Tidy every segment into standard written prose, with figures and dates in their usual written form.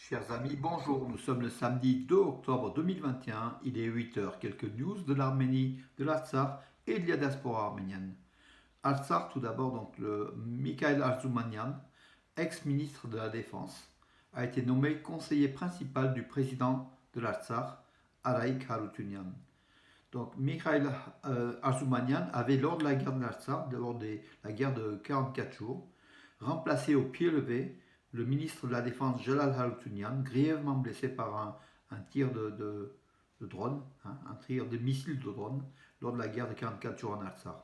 Chers amis, bonjour. Nous sommes le samedi 2 octobre 2021. Il est 8 heures. Quelques news de l'Arménie, de l'Artsakh et de la diaspora arménienne. Artsakh, tout d'abord, donc le Mikhail Arzoumanian, ex-ministre de la Défense, a été nommé conseiller principal du président de l'Artsakh, Araïk Haroutunian. Donc Mikhail Arzoumanian avait, lors de la guerre de l'Artsakh, lors de la guerre de 44 jours, remplacé au pied levé le ministre de la Défense Jalal Haroutunian, grièvement blessé par un tir de drone, un tir de missile de drone, lors de la guerre de 44 jours en Artsakh.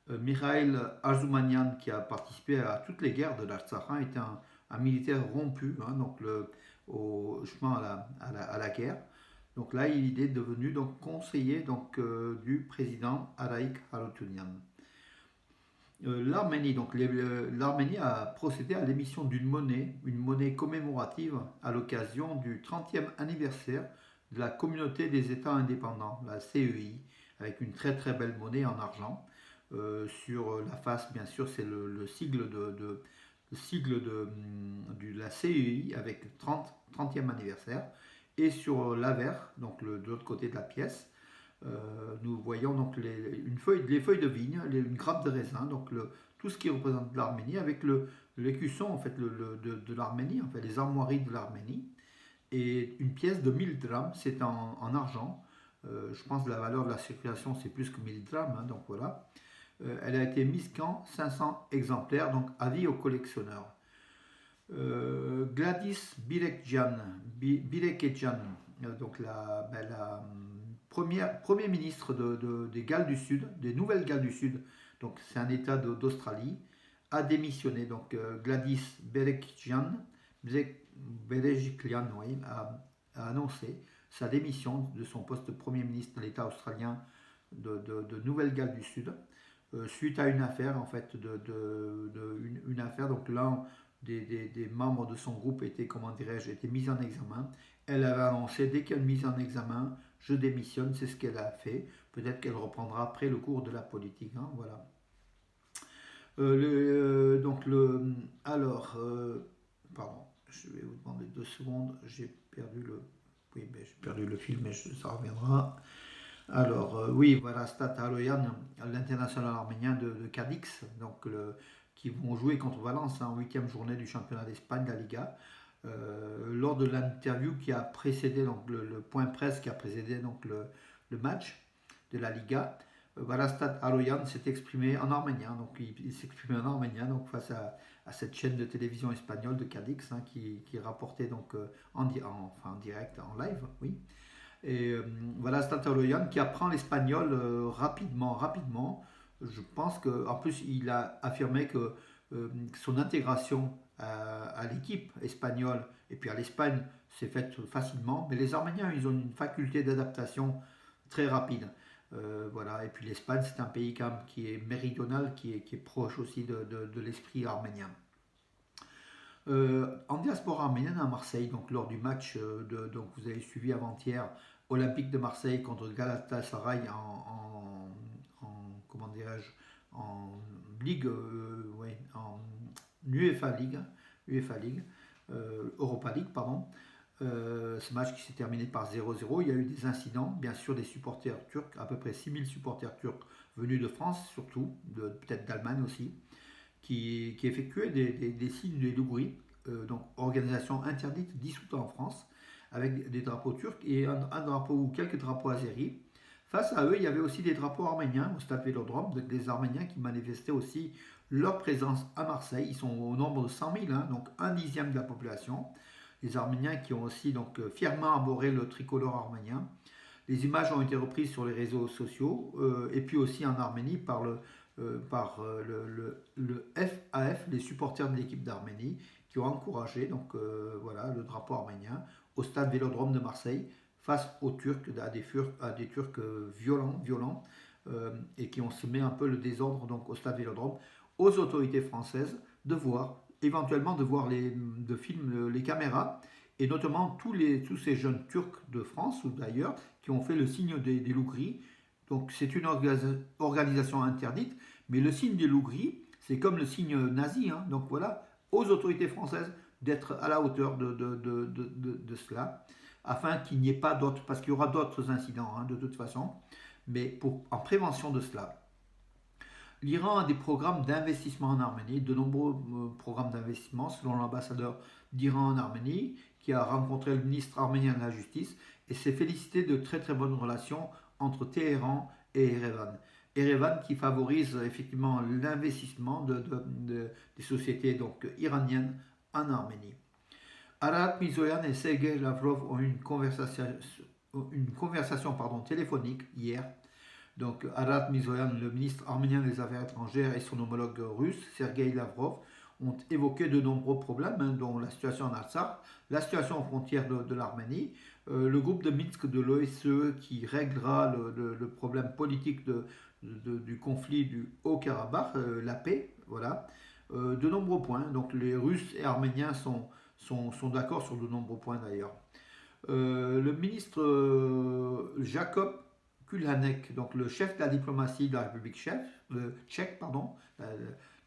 Mikhail Arzoumanian, qui a participé à toutes les guerres de l'Artsakh, était un militaire rompu, donc au chemin à la guerre. Donc là, il est devenu donc conseiller du président Araïk Haroutunian. L'Arménie a procédé à l'émission une monnaie commémorative à l'occasion du 30e anniversaire de la communauté des États indépendants, la CEI, avec une très très belle monnaie en argent. Sur la face, bien sûr, c'est le sigle de la CEI avec 30e anniversaire. Et sur l'avers, donc de l'autre côté de la pièce, nous voyons donc les feuilles de vigne, une grappe de raisin, donc tout ce qui représente l'Arménie, avec l'écusson en fait, de l'Arménie, en fait, les armoiries de l'Arménie, et une pièce de 1000 drams, c'est en argent. Je pense que la valeur de la circulation c'est plus que 1000 drams, donc voilà. Elle a été mise qu'en 500 exemplaires, donc avis aux collectionneurs. Gladys Birekedjan, donc la premier ministre des Galles du Sud, des Nouvelles Galles du Sud, donc c'est un État d'Australie, a démissionné. Donc Gladys Berejiklian oui, a annoncé sa démission de son poste de Premier ministre de l'État australien de Nouvelle-Galles du Sud, suite à une affaire, en fait, une affaire, donc l'un des membres de son groupe était, comment dirais-je, était mis en examen. Elle avait annoncé, dès qu'il y a une mise en examen, je démissionne, c'est ce qu'elle a fait. Peut-être qu'elle reprendra après le cours de la politique, voilà. Pardon, je vais vous demander 2 secondes, j'ai perdu le fil, mais ça reviendra. Alors, oui, voilà, Stade Aloyan, l'international arménien de Cadix, donc qui vont jouer contre Valence en 8e journée du championnat d'Espagne, la Liga. Lors de l'interview qui a précédé, donc le point presse qui a précédé donc le match de la Liga, Valastat Aloyan s'est exprimé en arménien, donc il s'exprimait en arménien donc face à cette chaîne de télévision espagnole de Cadix qui rapportait donc en direct, en live, oui. Et voilà Stataloyan qui apprend l'espagnol rapidement. Je pense qu'en plus il a affirmé que son intégration à l'équipe espagnole et puis à l'Espagne s'est faite facilement. Mais les Arméniens, ils ont une faculté d'adaptation très rapide. Voilà. Et puis l'Espagne, c'est un pays quand même qui est méridional, qui est proche aussi de l'esprit arménien. En diaspora arménienne à Marseille, donc lors du match donc vous avez suivi avant-hier, Olympique de Marseille contre Galatasaray comment dirais-je, en Ligue, en UEFA League, Europa League, pardon. Ce match qui s'est terminé par 0-0, il y a eu des incidents, bien sûr des supporters turcs, à peu près 6000 supporters turcs venus de France surtout, peut-être d'Allemagne aussi, qui effectuait des signes de louverie, donc organisation interdite, dissoute en France, avec des drapeaux turcs et un drapeau ou quelques drapeaux azéris. Face à eux, il y avait aussi des drapeaux arméniens au stade Vélodrome, des Arméniens qui manifestaient aussi leur présence à Marseille. Ils sont au nombre de 100 000, donc un dixième de la population. Les Arméniens qui ont aussi donc fièrement arboré le tricolore arménien. Les images ont été reprises sur les réseaux sociaux et puis aussi en Arménie par le FAF, les supporters de l'équipe d'Arménie, qui ont encouragé donc, le drapeau arménien au stade Vélodrome de Marseille face aux Turcs, à des Turcs violents et qui ont semé un peu le désordre donc, au stade Vélodrome, aux autorités françaises éventuellement de voir les caméras et notamment tous ces jeunes Turcs de France ou d'ailleurs qui ont fait le signe des loups gris. Donc c'est une organisation interdite, mais le signe des loups gris, c'est comme le signe nazi. Donc voilà, aux autorités françaises d'être à la hauteur de cela, afin qu'il n'y ait pas d'autres, parce qu'il y aura d'autres incidents de toute façon, mais en prévention de cela. L'Iran a des programmes d'investissement en Arménie, de nombreux programmes d'investissement, selon l'ambassadeur d'Iran en Arménie, qui a rencontré le ministre arménien de la Justice, et s'est félicité de très très bonnes relations entre Téhéran et Erevan. Erevan qui favorise effectivement l'investissement des sociétés donc, iraniennes en Arménie. Ararat Mirzoyan et Sergei Lavrov ont eu une conversation téléphonique hier. Donc Ararat Mirzoyan, le ministre arménien des Affaires étrangères, et son homologue russe, Sergei Lavrov, ont évoqué de nombreux problèmes, dont la situation en Artsakh, la situation aux frontières de l'Arménie, le groupe de Minsk de l'OSCE qui réglera le problème politique du conflit du Haut-Karabakh, la paix, voilà, de nombreux points. Donc les Russes et Arméniens sont d'accord sur de nombreux points d'ailleurs. Le ministre Jakob Kulhanek, donc le chef de la diplomatie de la République tchèque,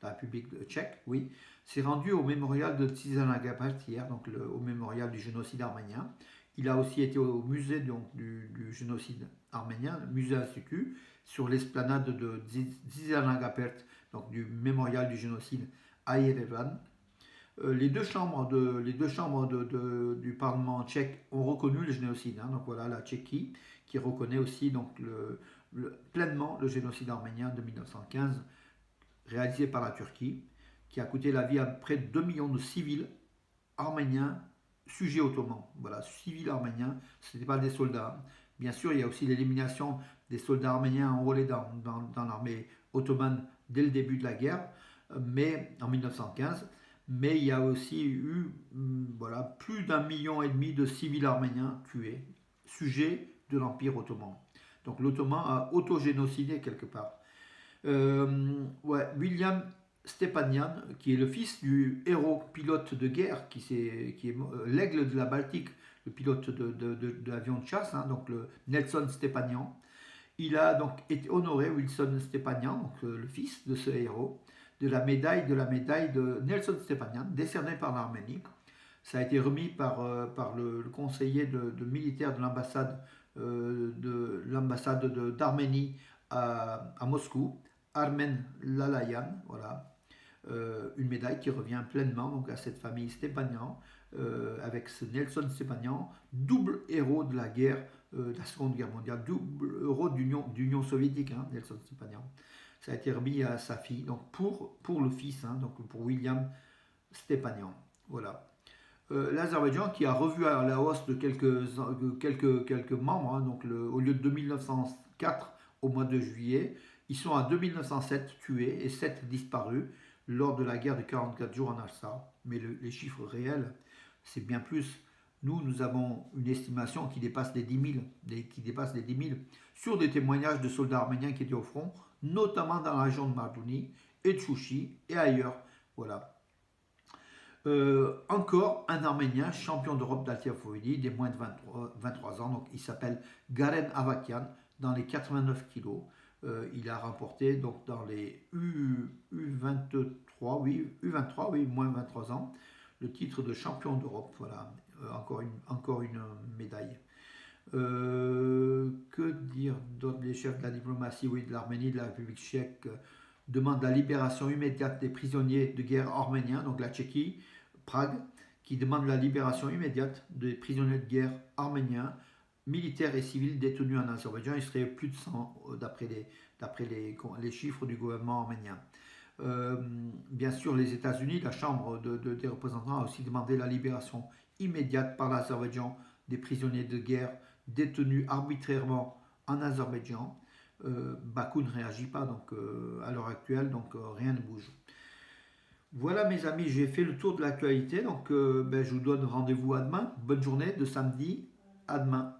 la République tchèque, oui, s'est rendu au mémorial de Tzanagapert hier, donc au mémorial du génocide arménien. Il a aussi été au musée du génocide arménien, le musée institut, sur l'esplanade de Tzanagapert, donc du mémorial du génocide à Yerevan. Les deux chambres du Parlement tchèque ont reconnu le génocide. Donc voilà, la Tchéquie qui reconnaît aussi donc pleinement le génocide arménien de 1915 réalisé par la Turquie, qui a coûté la vie à près de 2 millions de civils arméniens sujets ottomans. Voilà, civils arméniens, ce n'étaient pas des soldats. Bien sûr, il y a aussi l'élimination des soldats arméniens enrôlés dans l'armée ottomane dès le début de la guerre, mais en 1915. Mais il y a aussi eu plus d'1,5 million de civils arméniens tués, sujets de l'Empire ottoman. Donc l'Ottoman a autogénocidé quelque part. William Stepanian, qui est le fils du héros pilote de guerre, qui est l'aigle de la Baltique, le pilote de l'avion de chasse, donc le Nelson Stepanian. Il a donc été honoré, Wilson Stepanian, donc le fils de ce héros, de la médaille de Nelson Stepanian, décernée par l'Arménie. Ça a été remis par le conseiller de militaire de l'ambassade d'Arménie à Moscou, Armen Lalayan, voilà. Une médaille qui revient pleinement donc, à cette famille Stepanian, avec ce Nelson Stepanian, double héros de la guerre, de la Seconde Guerre mondiale, double héros d'Union soviétique, Nelson Stepanian. Ça a été remis à sa fille, donc pour le fils, donc pour William Stepanian. Voilà. L'Azerbaïdjan qui a revu à la hausse de quelques membres, donc au lieu de 2904 au mois de juillet, ils sont à 2907 tués et 7 disparus lors de la guerre de 44 jours en Artsakh. Mais les chiffres réels, c'est bien plus. Nous avons une estimation qui dépasse les 10 000, sur des témoignages de soldats arméniens qui étaient au front, notamment dans la région de Mardouni et de Chouchi et ailleurs. Voilà. Encore un Arménien champion d'Europe d'haltérophilie des moins de 23 ans, donc il s'appelle Garen Avakian, dans les 89 kilos. Il a remporté donc dans les U23, moins 23 ans, le titre de champion d'Europe. Voilà, encore une médaille. Que dire d'autre? Les chefs de la diplomatie de l'Arménie, de la République tchèque, demandent la libération immédiate des prisonniers de guerre arméniens, donc la Tchéquie, Prague, qui demande la libération immédiate des prisonniers de guerre arméniens, militaires et civils détenus en Azerbaïdjan. Il serait plus de 100 d'après les chiffres du gouvernement arménien. Bien sûr, les États-Unis, la Chambre des représentants a aussi demandé la libération immédiate par l'Azerbaïdjan des prisonniers de guerre détenus arbitrairement en Azerbaïdjan. Bakou ne réagit pas à l'heure actuelle, donc rien ne bouge. Voilà mes amis, j'ai fait le tour de l'actualité, donc je vous donne rendez-vous à demain. Bonne journée de samedi, à demain.